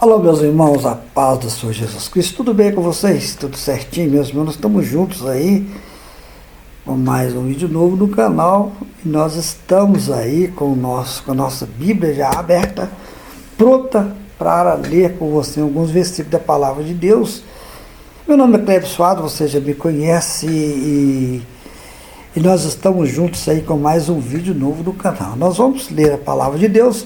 Alô, meus irmãos, a paz do Senhor Jesus Cristo, tudo bem com vocês? Tudo certinho, meus irmãos? Nós estamos juntos aí com mais um vídeo novo no canal e nós estamos aí com a nossa Bíblia já aberta, pronta para ler com você alguns versículos da Palavra de Deus. Meu nome é Cleber Suado, você já me conhece e nós estamos juntos aí com mais um vídeo novo no canal. Nós vamos ler a Palavra de Deus.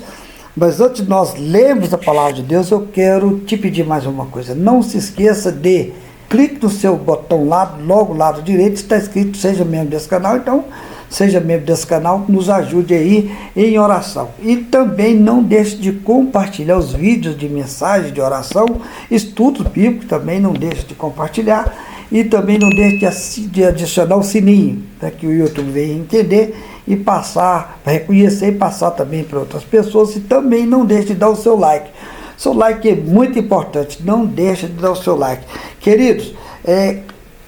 Mas antes de nós lermos a Palavra de Deus, eu quero te pedir mais uma coisa. Não se esqueça de clique no seu botão logo lado direito, está escrito seja membro desse canal. Então, seja membro desse canal, nos ajude aí em oração. E também não deixe de compartilhar os vídeos de mensagem, de oração, estudos bíblicos, também não deixe de compartilhar. E também não deixe de adicionar o sininho, para que o YouTube venha entender e passar, para reconhecer e passar também para outras pessoas. E também não deixe de dar o seu like. Seu like é muito importante, não deixe de dar o seu like. Queridos,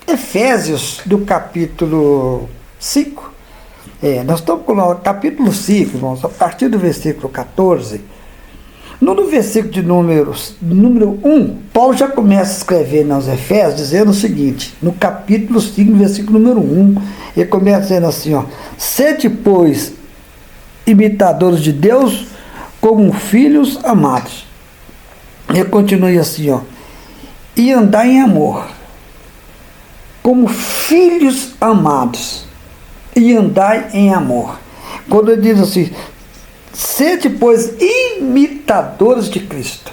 Efésios do capítulo 5, nós estamos com o capítulo 5, irmãos, a partir do versículo 14. No versículo de número 1, Paulo já começa a escrever nos Efésios dizendo o seguinte, no capítulo 5, versículo número 1, ele começa dizendo assim, sede, pois, imitadores de Deus como filhos amados. Ele continua assim, e andar em amor, como filhos amados, e andar em amor. Quando ele diz assim, sede, pois, imitadores de Cristo.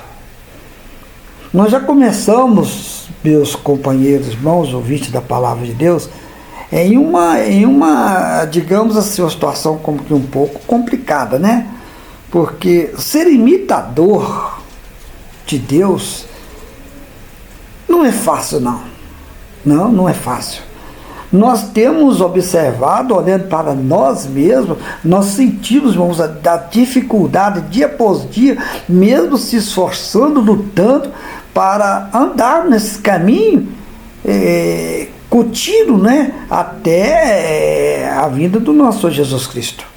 Nós já começamos, meus companheiros, irmãos, ouvintes da Palavra de Deus, em uma, digamos assim, uma situação como que um pouco complicada, né? Porque ser imitador de Deus não é fácil, não. Não é fácil. Nós temos observado, olhando para nós mesmos, nós sentimos, irmãos, a dificuldade dia após dia, mesmo se esforçando, lutando para andar nesse caminho contínuo, né, até a vinda do nosso Senhor Jesus Cristo.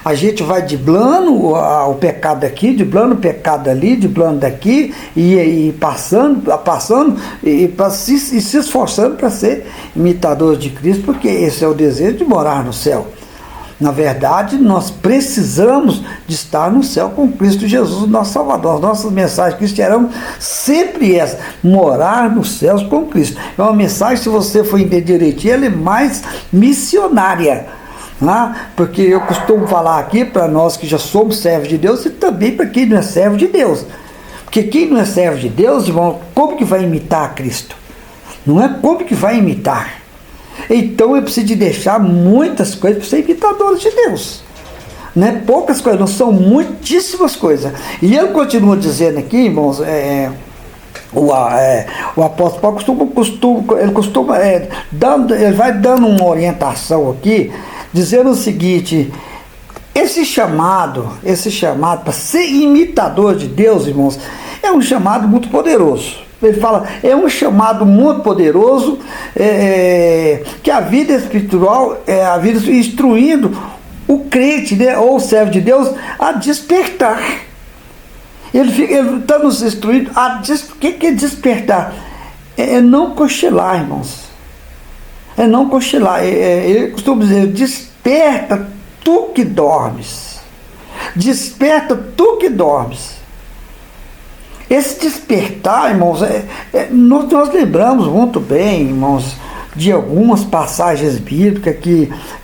A gente vai driblando o pecado aqui, driblando o pecado ali, driblando daqui, e passando e se esforçando para ser imitador de Cristo, porque esse é o desejo de morar no céu. Na verdade, nós precisamos de estar no céu com Cristo Jesus, nosso Salvador. As nossas mensagens cristianas sempre essa, morar nos céus com Cristo. É uma mensagem, se você for entender direitinho, ela é mais missionária. Porque eu costumo falar aqui para nós que já somos servos de Deus e também para quem não é servo de Deus. Porque quem não é servo de Deus, irmão, como que vai imitar a Cristo? Não é como que vai imitar. Então eu preciso de deixar muitas coisas para ser imitadores de Deus. Não é poucas coisas, não são muitíssimas coisas. E ele continua dizendo aqui, irmãos, o apóstolo Paulo ele vai dando uma orientação aqui, dizendo o seguinte, esse chamado para ser imitador de Deus, irmãos, é um chamado muito poderoso. Ele fala, é um chamado muito poderoso, que a vida espiritual, a vida instruindo o crente, né, ou o servo de Deus, a despertar. Ele está nos instruindo o que é despertar? É não cochilar, irmãos. É não cochilar. Ele costuma dizer, desperta tu que dormes. Desperta tu que dormes. Esse despertar, irmãos, nós lembramos muito bem, irmãos, de algumas passagens bíblicas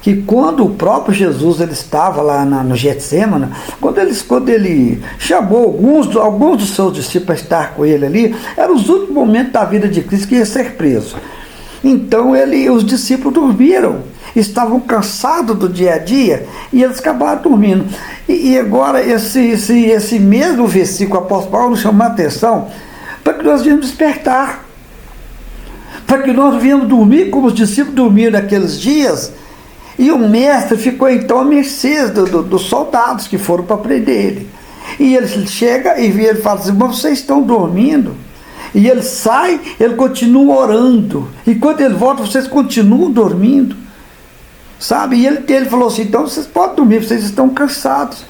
que quando o próprio Jesus ele estava lá no Getsêmani, quando ele chamou alguns dos seus discípulos para estar com ele ali, eram os últimos momentos da vida de Cristo que ia ser preso. Então os discípulos dormiram, estavam cansados do dia a dia e eles acabaram dormindo. E agora esse mesmo versículo, o apóstolo Paulo nos chama a atenção para que nós viemos despertar, para que nós viemos dormir como os discípulos dormiram naqueles dias. E o mestre ficou então à mercê dos soldados que foram para prender ele. E ele chega e ele fala assim, mas vocês estão dormindo? E ele sai, ele continua orando. E quando ele volta, vocês continuam dormindo. Sabe? E ele falou assim, então vocês podem dormir, vocês estão cansados.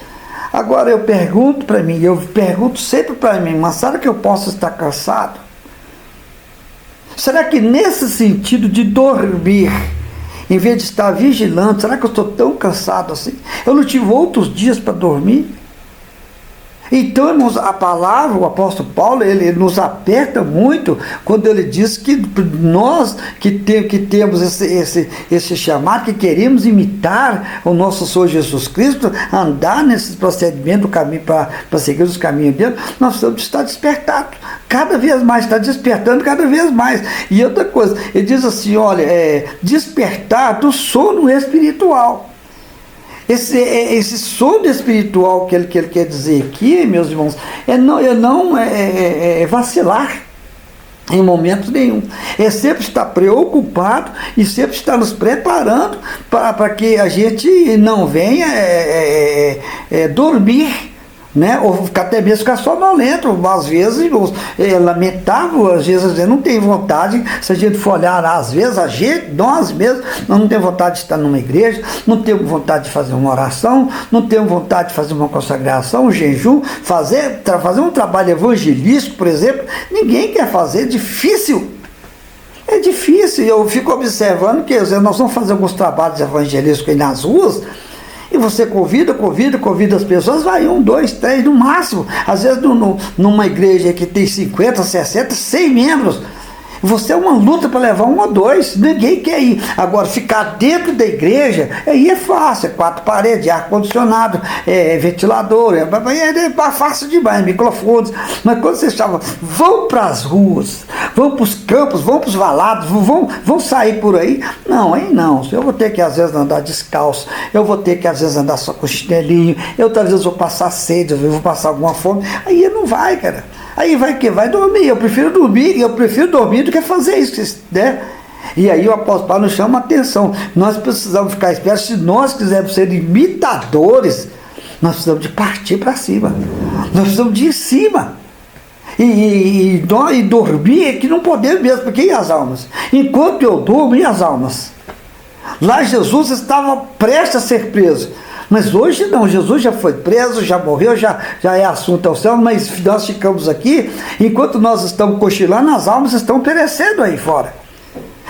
Agora eu pergunto para mim, eu pergunto sempre para mim, mas será que eu posso estar cansado? Será que nesse sentido de dormir, em vez de estar vigilante, será que eu estou tão cansado assim? Eu não tive outros dias para dormir? Então, irmãos, a palavra, o apóstolo Paulo, ele nos aperta muito quando ele diz que nós que temos esse chamado, que queremos imitar o nosso Senhor Jesus Cristo, andar nesse procedimento do caminho para seguir os caminhos dele, nós precisamos estar despertados. Cada vez mais, está despertando cada vez mais. E outra coisa, ele diz assim, olha, despertar do sono espiritual. Esse sono espiritual que ele quer dizer aqui, meus irmãos, é não vacilar em momento nenhum. É sempre estar preocupado e sempre estar nos preparando para que a gente não venha dormir, né? Ou até mesmo ficar sonolento. Às vezes, irmãos, é lamentável, às vezes a gente não tem vontade, se a gente for olhar, às vezes nós mesmos, nós não temos vontade de estar numa igreja, não temos vontade de fazer uma oração, não temos vontade de fazer uma consagração, um jejum, fazer um trabalho evangelístico, por exemplo. Ninguém quer fazer, é difícil. É difícil. Eu fico observando que nós vamos fazer alguns trabalhos evangelísticos aí nas ruas, e você convida as pessoas, vai 1, 2, 3 no máximo. Às vezes numa igreja que tem 50, 60, 100 membros, você é uma luta para levar 1 ou 2, ninguém quer ir. Agora, ficar dentro da igreja, aí é fácil, 4 paredes, ar-condicionado, ventilador, é fácil demais, microfones. Mas quando você chama, vão para as ruas, vão para os campos, vão para os valados, vão sair por aí, não, aí não. Eu vou ter que às vezes andar descalço, eu vou ter que às vezes andar só com chinelinho, eu às vezes vou passar sede, eu vou passar alguma fome, aí não vai, cara. Aí vai dormir, eu prefiro dormir do que fazer isso, né? E aí o apóstolo Paulo nos chama a atenção, nós precisamos ficar espertos, se nós quisermos ser imitadores, nós precisamos de partir para cima, nós precisamos de ir em cima, e dormir é que não podemos mesmo, porque e as almas? Enquanto eu durmo, e as almas? Lá Jesus estava prestes a ser preso, mas hoje não, Jesus já foi preso, já morreu, já é assunto ao céu, mas nós ficamos aqui, enquanto nós estamos cochilando, as almas estão perecendo aí fora.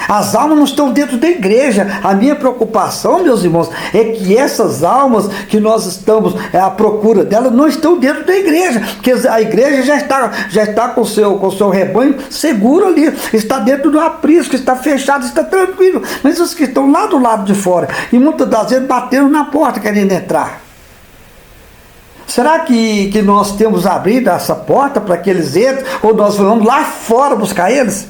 As almas não estão dentro da igreja. A minha preocupação, meus irmãos, é que essas almas que nós estamos à procura delas não estão dentro da igreja, porque a igreja já está com o seu rebanho seguro ali, está dentro do aprisco, está fechado, está tranquilo. Mas os que estão lá do lado de fora, e muitas das vezes batendo na porta querendo entrar. Será que nós temos abrido essa porta para que eles entrem, ou nós vamos lá fora buscar eles?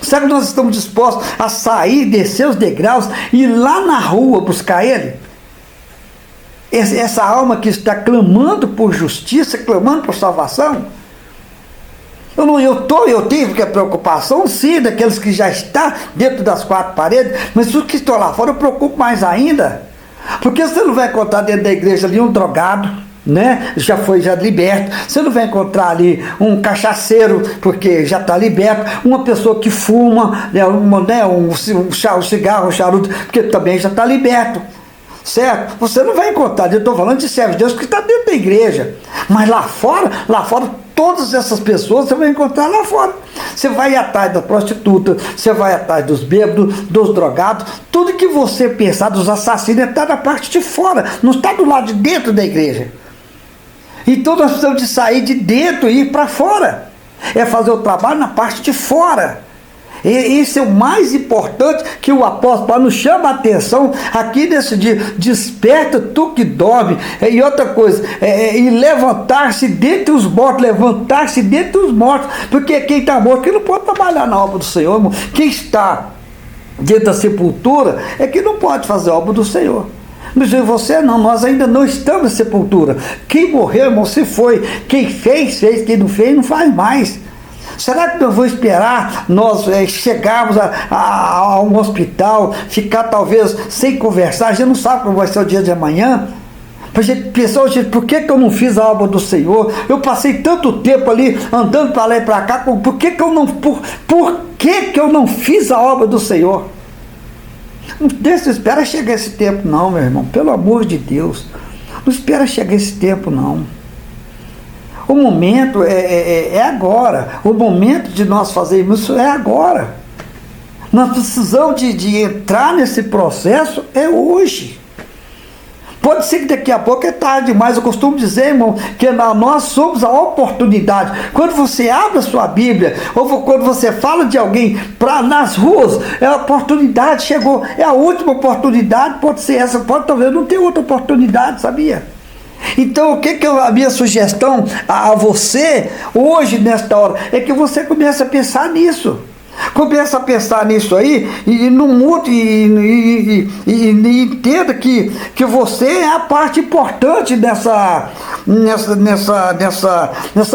Será que nós estamos dispostos a sair, descer os degraus e ir lá na rua buscar ele? Essa alma que está clamando por justiça, clamando por salvação? Eu tenho que a preocupação, sim, daqueles que já estão dentro das 4 paredes, mas os que estão lá fora eu preocupo mais ainda. Porque você não vai encontrar dentro da igreja ali um drogado, né? Já liberto. Você não vai encontrar ali um cachaceiro, porque já está liberto, uma pessoa que fuma, um cigarro, um charuto, porque também já está liberto, certo? Você não vai encontrar, eu estou falando de servo de Deus que está dentro da igreja, mas lá fora, todas essas pessoas você vai encontrar lá fora. Você vai atrás da prostituta, você vai atrás dos bêbados, dos drogados, tudo que você pensar dos assassinos está na parte de fora, não está do lado de dentro da igreja. Então nós precisamos de sair de dentro e ir para fora. É fazer o trabalho na parte de fora. E isso é o mais importante que o apóstolo Paulo nos chama a atenção aqui nesse dia. Desperta tu que dorme. E outra coisa, e levantar-se dentre os mortos, porque quem está morto que não pode trabalhar na obra do Senhor, irmão. Quem está dentro da sepultura é que não pode fazer a obra do Senhor. Mas eu e você não, nós ainda não estamos na sepultura. Quem morreu, irmão, se foi. Quem fez, quem não fez, não faz mais. Será que nós vamos esperar nós chegarmos a um hospital, ficar talvez sem conversar? A gente não sabe como vai ser o dia de amanhã. A gente pensou, por que eu não fiz a obra do Senhor? Eu passei tanto tempo ali, andando para lá e para cá, por que eu não fiz a obra do Senhor? Não espera chegar esse tempo não, meu irmão, pelo amor de Deus. Não espera chegar esse tempo, não. O momento é agora. O momento de nós fazermos isso é agora. Nós precisamos de entrar nesse processo hoje. Pode ser que daqui a pouco é tarde, mas eu costumo dizer, irmão, que nós somos a oportunidade. Quando você abre a sua Bíblia, ou quando você fala de alguém nas ruas, a oportunidade chegou. É a última oportunidade, pode ser essa, pode talvez não ter outra oportunidade, sabia? Então, o que a minha sugestão a você, hoje, nesta hora, é que você comece a pensar nisso. Começa a pensar nisso aí e não mude e entenda que você é a parte importante nessa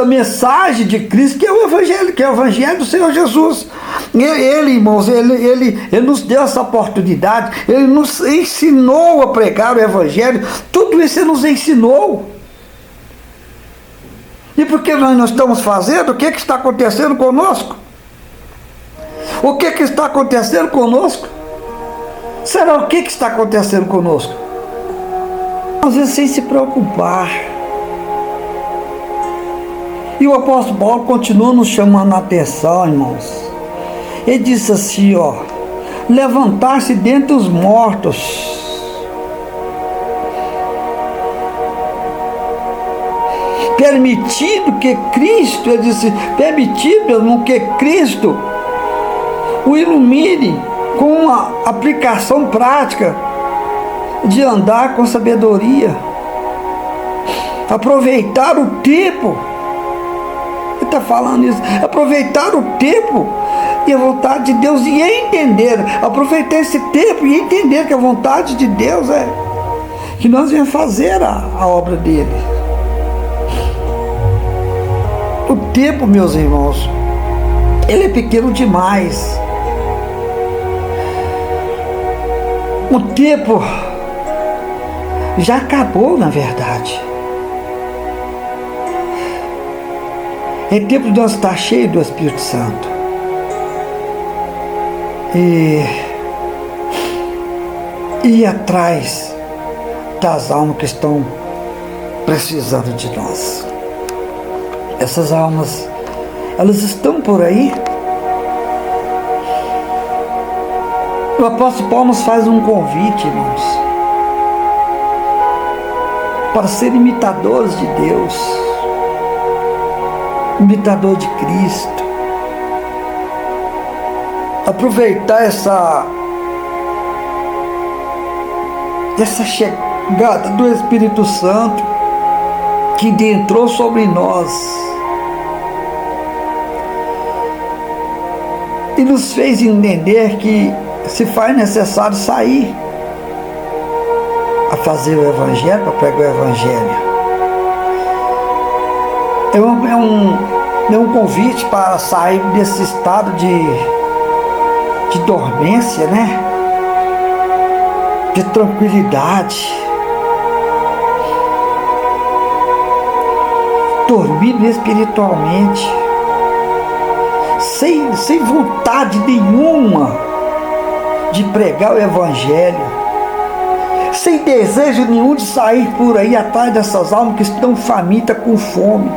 mensagem de Cristo, que é o Evangelho do Senhor Jesus. Ele, irmãos, ele nos deu essa oportunidade, ele nos ensinou a pregar o Evangelho, tudo isso ele nos ensinou. E por que nós não estamos fazendo? O que está acontecendo conosco? O que está acontecendo conosco? Será o que está acontecendo conosco? Às vezes sem se preocupar. E o apóstolo Paulo continua nos chamando a atenção, irmãos. Ele disse assim, ó: levantar-se dentre os mortos. Permitindo que Cristo, ele disse, permitindo que Cristo o ilumine com uma aplicação prática de andar com sabedoria, aproveitar o tempo. Ele está falando isso, aproveitar o tempo e a vontade de Deus, e entender, aproveitar esse tempo e entender que a vontade de Deus é que nós venhamos fazer a obra dele. O tempo, meus irmãos, ele é pequeno demais. O tempo já acabou, na verdade. É tempo de nós estar cheio do Espírito Santo. E ir atrás das almas que estão precisando de nós. Essas almas, elas estão por aí. O apóstolo Paulo nos faz um convite, irmãos, para ser imitadores de Deus, imitador de Cristo, aproveitar essa chegada do Espírito Santo que entrou sobre nós e nos fez entender que se faz necessário sair a fazer o Evangelho, para pregar o Evangelho. É um convite para sair desse estado de dormência, né? De tranquilidade. Dormir espiritualmente, sem vontade nenhuma de pregar o Evangelho, sem desejo nenhum de sair por aí atrás dessas almas que estão famintas, com fome.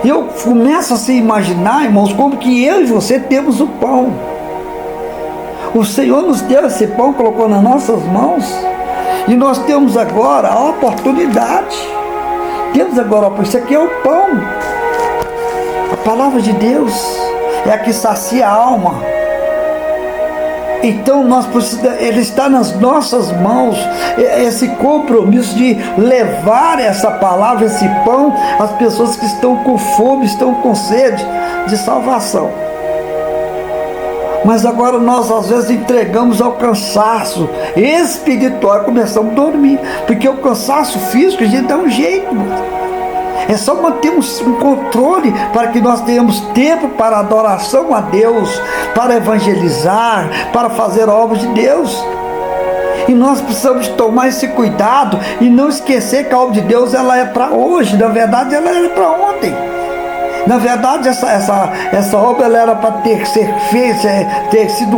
Eu começo a se imaginar, irmãos, como que eu e você temos o pão. O Senhor nos deu esse pão, colocou nas nossas mãos, e nós temos agora a oportunidade. Temos agora, isso aqui é o pão. A palavra de Deus é a que sacia a alma. Então ele está nas nossas mãos, esse compromisso de levar essa palavra, esse pão, às pessoas que estão com fome, estão com sede de salvação. Mas agora nós às vezes entregamos ao cansaço espiritual e começamos a dormir, porque o cansaço físico a gente dá um jeito. É só mantermos um controle para que nós tenhamos tempo para adoração a Deus, para evangelizar, para fazer a obra de Deus. E nós precisamos tomar esse cuidado e não esquecer que a obra de Deus ela é para hoje, na verdade ela era para ontem. Na verdade essa obra ela era para ter sido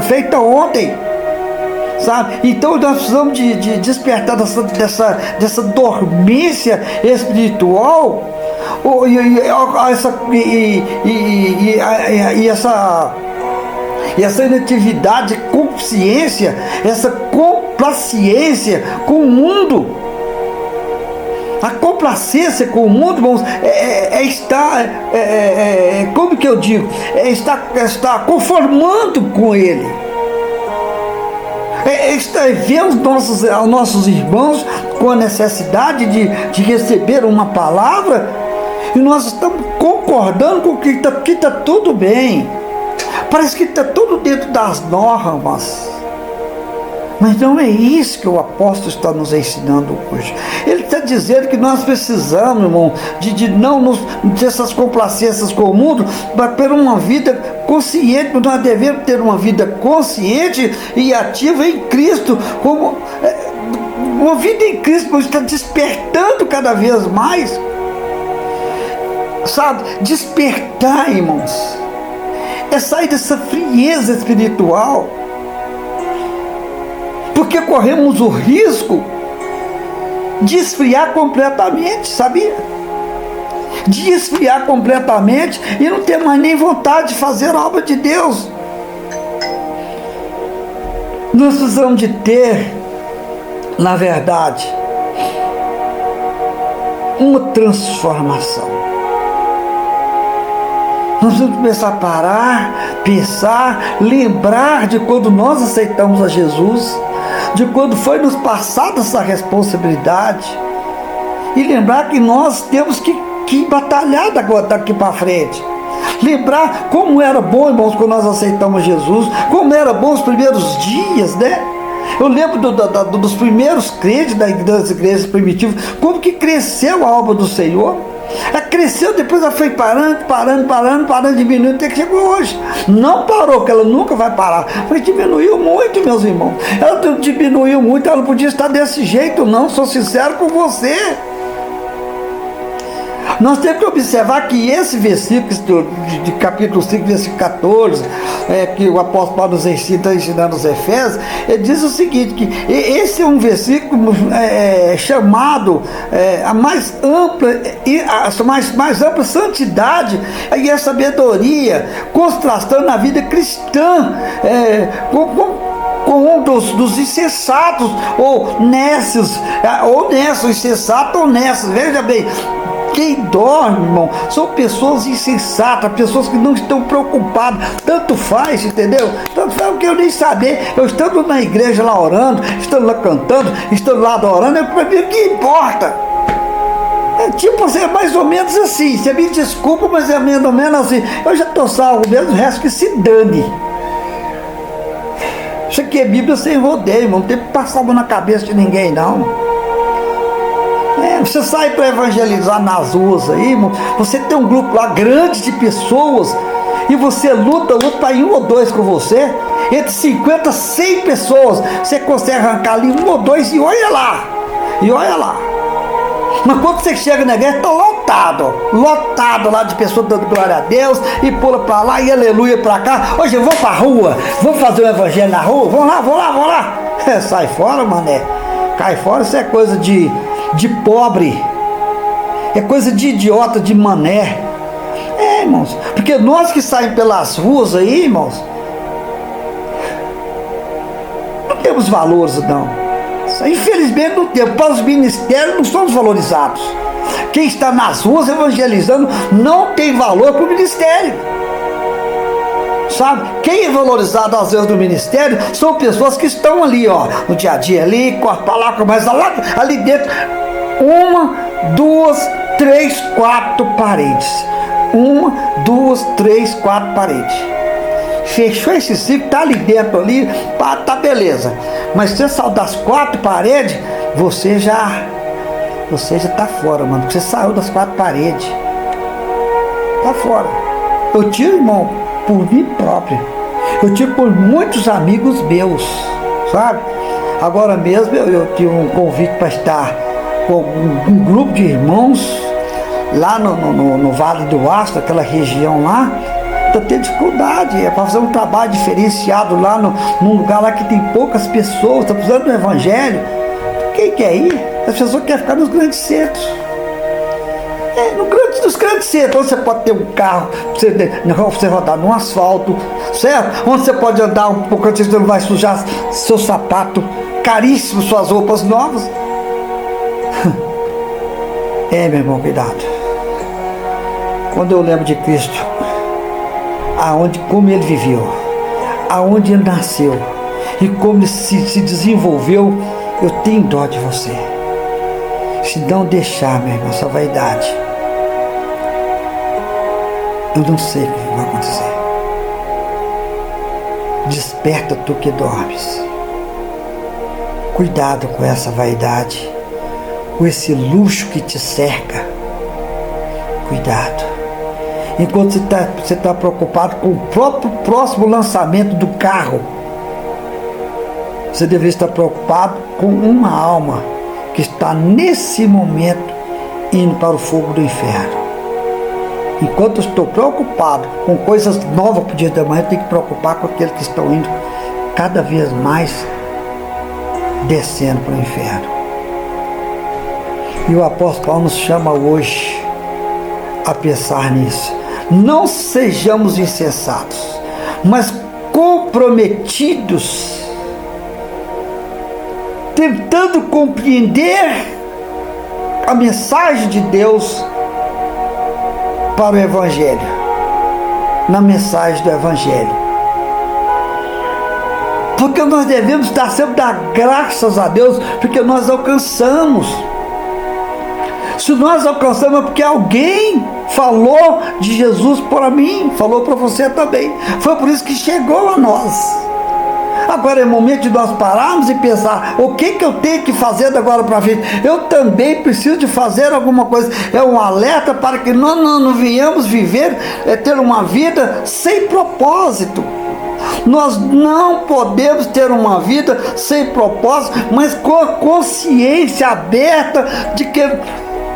feita ontem. sabe? Então nós precisamos de despertar dessa dormência espiritual, essa inatividade, consciência, essa complacência com o mundo. A complacência com o mundo, irmãos, como que eu digo? Estar conformando com ele. Ver os nossos irmãos com a necessidade de receber uma palavra e nós estamos concordando com que está tudo bem. Parece que está tudo dentro das normas. Mas não é isso que o apóstolo está nos ensinando hoje. Ele está dizendo que nós precisamos, irmão, dessas complacências com o mundo, para ter uma vida consciente. Nós devemos ter uma vida consciente e ativa em Cristo. Uma vida em Cristo está despertando cada vez mais. Sabe? Despertar, irmãos. É sair dessa frieza espiritual. Porque corremos o risco de esfriar completamente, sabia? De esfriar completamente e não ter mais nem vontade de fazer a obra de Deus. Nós precisamos de ter, na verdade, uma transformação. Nós vamos começar a parar, pensar, lembrar de quando nós aceitamos a Jesus, de quando foi nos passada essa responsabilidade, e lembrar que nós temos que batalhar daqui para frente. Lembrar como era bom, irmãos, quando nós aceitamos Jesus, como era bom os primeiros dias, né? Eu lembro dos primeiros crentes das igrejas primitivas, como que cresceu a obra do Senhor. Ela cresceu, depois ela foi parando, diminuindo, até que chegou hoje. Não parou, que ela nunca vai parar, mas diminuiu muito, meus irmãos. Ela diminuiu muito, ela não podia estar desse jeito, não, sou sincero com você. Nós temos que observar que esse versículo de capítulo 5, versículo 14, que o apóstolo Paulo nos está ensinando os Efésios, ele diz o seguinte, que esse é um versículo chamado a mais ampla santidade e a sabedoria, contrastando a vida cristã com um dos insensatos, ou nécios, insensato ou nécios. Veja bem, quem dorme, irmão, são pessoas insensatas, pessoas que não estão preocupadas. Tanto faz, entendeu? Tanto faz o que eu nem saber. Eu estando na igreja lá orando, estando lá cantando, estando lá adorando, para mim o que importa? É mais ou menos assim. Você me desculpa, mas é mais ou menos assim. Eu já estou salvo mesmo, o resto que se dane. Isso aqui é Bíblia sem rodeio, irmão. Não tem que passar a mão na cabeça de ninguém, não. Você sai para evangelizar nas ruas aí, irmão, você tem um grupo lá grande de pessoas e você luta para ir um ou dois com você, entre 50, 100 pessoas, você consegue arrancar ali um ou dois e olha lá. Mas quando você chega na igreja, está lotado lá de pessoas dando glória a Deus e pula para lá e aleluia para cá. Hoje eu vou para a rua, vou fazer um evangelho na rua, vou lá. Sai fora, mané, cai fora, isso é coisa de pobre, é coisa de idiota, de mané. Irmãos, porque nós que saímos pelas ruas aí, irmãos, não temos valores, não. Infelizmente não temos. Para os ministérios não somos valorizados. Quem está nas ruas evangelizando não tem valor para o ministério. Sabe? Quem é valorizado às vezes no ministério são pessoas que estão ali, no dia a dia ali, com a palavra, mas ali dentro, 1, 2, 3, 4 paredes. 1, 2, 3, 4 paredes. Fechou esse ciclo, tá ali dentro ali, tá beleza. Mas se você sair das 4 paredes, você já tá fora, mano. Você saiu das 4 paredes. Tá fora. Eu tiro, irmão, por mim próprio. Eu tive por muitos amigos meus, sabe? Agora mesmo eu tive um convite para estar com um grupo de irmãos lá no Vale do Aço, aquela região lá, Está tendo dificuldade, é para fazer um trabalho diferenciado lá num lugar lá que tem poucas pessoas, está precisando do evangelho. Quem quer ir? As pessoas querem ficar nos grandes centros. Nos grandes centros, onde você pode ter um carro para você rodar no asfalto, certo? Onde você pode andar um pouco antes, você não vai sujar seu sapato caríssimo, suas roupas novas. Meu irmão, cuidado. Quando eu lembro de Cristo, como ele viveu, aonde ele nasceu e como ele se desenvolveu, eu tenho dó de você. Se não deixar, meu irmão, essa vaidade, eu não sei o que vai acontecer. Desperta tu que dormes. Cuidado com essa vaidade, com esse luxo que te cerca. Cuidado. Enquanto você está preocupado com o próprio próximo lançamento do carro, você deveria estar preocupado com uma alma que está nesse momento indo para o fogo do inferno. Enquanto eu estou preocupado com coisas novas para o dia da manhã, eu tenho que preocupar com aqueles que estão indo cada vez mais descendo para o inferno. E o apóstolo Paulo nos chama hoje a pensar nisso. Não sejamos insensatos, mas comprometidos, tentando compreender a mensagem de Deus para o Evangelho, na mensagem do Evangelho. Porque nós devemos estar sempre dar graças a Deus, porque nós alcançamos. Se nós alcançamos é porque alguém falou de Jesus para mim, falou para você também. Foi por isso que chegou a nós. Agora é momento de nós pararmos e pensar, o que eu tenho que fazer da agora para frente? Eu também preciso de fazer alguma coisa. É um alerta para que nós não venhamos viver, ter uma vida sem propósito. Nós não podemos ter uma vida sem propósito, mas com a consciência aberta de que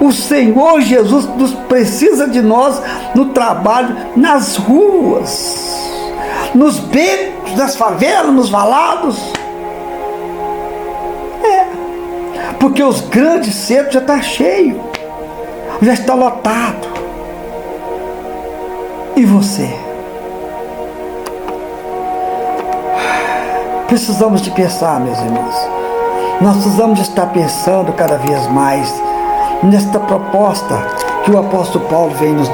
o Senhor Jesus nos precisa de nós no trabalho, nas ruas, nos becos, nas favelas, nos valados. Porque os grandes centros já estão cheios, já está lotado. E você? Precisamos de pensar, meus irmãos. Nós precisamos de estar pensando cada vez mais nesta proposta que o apóstolo Paulo vem nos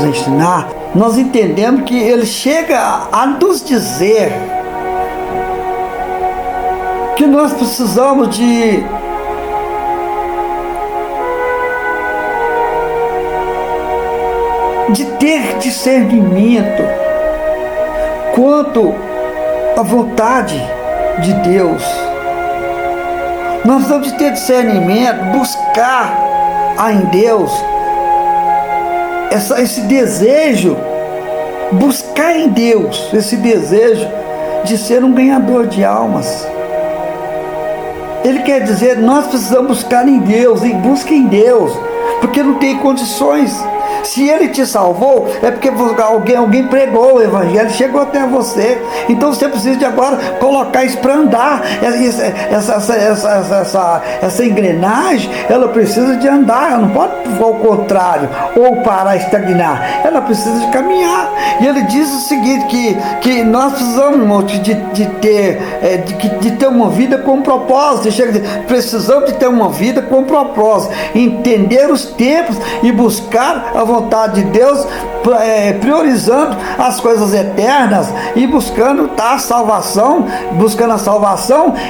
ensinar. Nós entendemos que ele chega a nos dizer que nós precisamos de ter discernimento quanto à vontade de Deus. Nós precisamos de ter discernimento, buscar em Deus esse desejo, buscar em Deus esse desejo de ser um ganhador de almas. Ele quer dizer, nós precisamos buscar em Deus, busque em Deus, porque não tem condições. Se ele te salvou, é porque alguém pregou o evangelho, chegou até você. Então você precisa de agora colocar isso para andar. Essa engrenagem, ela precisa de andar, ela não pode ao contrário, ou parar, estagnar. Ela precisa de caminhar. E ele diz o seguinte, que nós precisamos de ter uma vida com propósito. Precisamos de ter uma vida com propósito, entender os tempos e buscar a vontade de Deus, priorizando as coisas eternas e buscando a salvação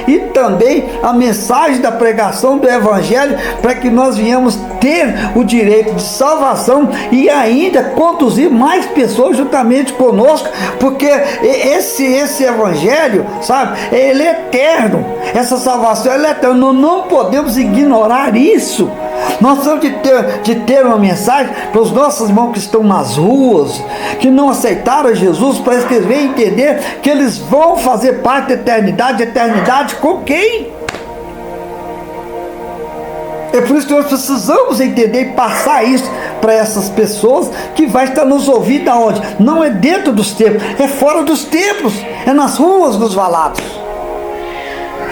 e também a mensagem da pregação do evangelho, para que nós venhamos ter o direito de salvação e ainda conduzir mais pessoas juntamente conosco, porque esse evangelho, sabe, ele é eterno, essa salvação é eterna. Nós não podemos ignorar isso. Nós temos de ter uma mensagem para os nossos irmãos que estão nas ruas, que não aceitaram Jesus, para que eles venham entender que eles vão fazer parte da eternidade. Eternidade com quem? É por isso que nós precisamos entender e passar isso para essas pessoas que vai estar nos ouvindo aonde? Não é dentro dos templos, é fora dos templos, é nas ruas, nos valados.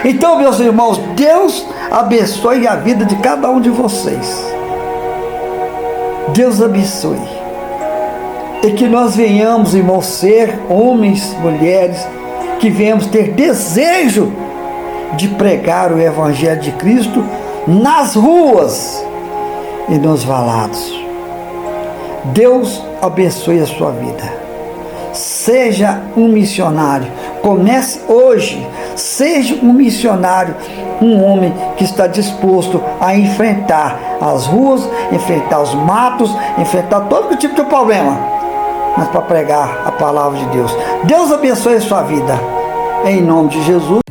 Então, meus irmãos, Deus abençoe a vida de cada um de vocês. Deus abençoe. E que nós venhamos, irmãos, ser homens, mulheres, que venhamos ter desejo de pregar o Evangelho de Cristo nas ruas e nos valados. Deus abençoe a sua vida. Seja um missionário. Comece hoje. Seja um missionário, um homem que está disposto a enfrentar as ruas, enfrentar os matos, enfrentar todo tipo de problema, mas para pregar a palavra de Deus. Deus abençoe a sua vida. Em nome de Jesus.